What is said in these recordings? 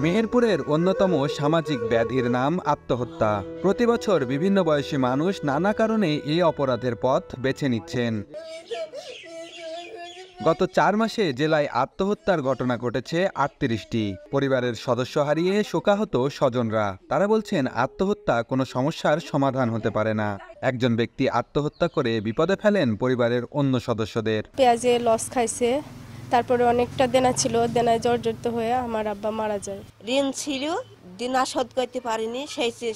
মেহেরপুরের অন্যতম সামাজিক ব্যাধির নাম আত্মহত্যা। প্রতি বছর বিভিন্ন বয়সী মানুষ নানা কারণে এই অপরাধের পথ বেছে নিচ্ছেন। গত 4 মাসে জেলায় আত্মহত্যার ঘটনা ঘটেছে 38টি। পরিবারের সদস্য হারিয়ে শোকাহত স্বজনরা। তারা বলছেন আত্মহত্যা কোনো সমস্যার সমাধান হতে পারে না। একজন ব্যক্তি আত্মহত্যা করে বিপদে ফেলেন পরিবারের অন্য সদস্যদের। পেঁয়াজে লস খাইছে, তারপরে অনেকটা দেনা ছিল, দেনায় জর্জরিত হয়ে আমার আব্বা মারা যায়। ঋণ ছিল, দিনা শোধ করতে পারিনি,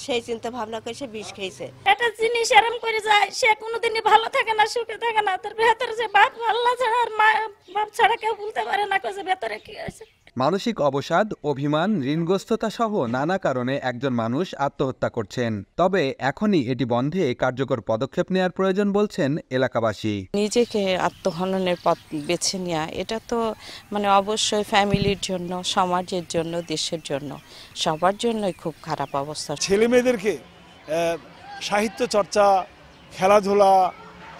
সেই চিন্তা ভাবনা করে সে বিষ খেয়েছে। একটা জিনিস এরম করে যায়, সে কোনোদিনই ভালো থাকে না, সুখে থাকে না। তার ভেতরে যে বাপ আল্লাহ ছাড়া আর মা বাপ ছাড়া কেউ বলতে পারে না যে ভেতরে কি আছে। মানসিক অবসাদ, অভিমান, ঋণগ্রস্ততা সহ নানা কারণে একজন মানুষ আত্মহত্যা করছেন। তবে এখনই এটি বন্ধে কার্যকর পদক্ষেপ নেওয়ার প্রয়োজন বলছেন এলাকাবাসী। নিজেকে আত্মহননের পথ বেছে নেওয়া, এটা তো অবশ্যই ফ্যামিলির জন্য, সমাজের জন্য, দেশের জন্য, সবার জন্যই খুব খারাপ অবস্থা। ছেলে মেয়েদেরকে সাহিত্য চর্চা, খেলাধুলা,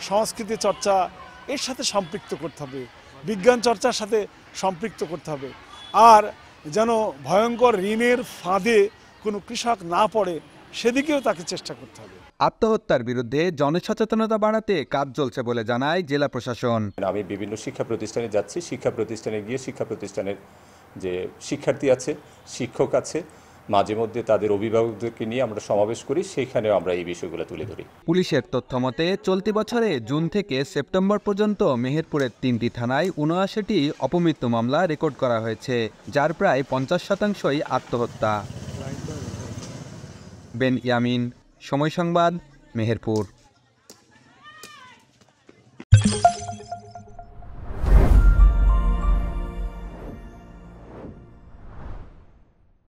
সংস্কৃতি চর্চা এর সাথে সম্পৃক্ত করতে হবে, বিজ্ঞান চর্চার সাথে সম্পৃক্ত করতে হবে। আর যেন ভয়ঙ্কর ঋণের ফাঁদে কোনো কৃষক না পড়ে সেদিকেও তাকে চেষ্টা করতে হবে। আত্মহত্যার বিরুদ্ধে জনসচেতনতা বাড়াতে কাজ চলছে বলে জানায় জেলা প্রশাসন। আমি বিভিন্ন শিক্ষা প্রতিষ্ঠানে যাচ্ছি, শিক্ষা প্রতিষ্ঠানে গিয়ে শিক্ষা প্রতিষ্ঠানের যে শিক্ষার্থী আছে, শিক্ষক আছে, মাঝে মধ্যে তাদের অভিভাবকদেরকে নিয়ে আমরা সমাবেশ করি, সেখানেও আমরা এই বিষয়গুলো তুলে ধরি। পুলিশের তথ্যমতে চলতি বছরে জুন থেকে সেপ্টেম্বর পর্যন্ত মেহেরপুরের 3টি থানায় 79টি অপমৃত্যু মামলা রেকর্ড করা হয়েছে, যার প্রায় 50%ই আত্মহত্যা। বেন ইয়ামিন, সময় সংবাদ, মেহেরপুর।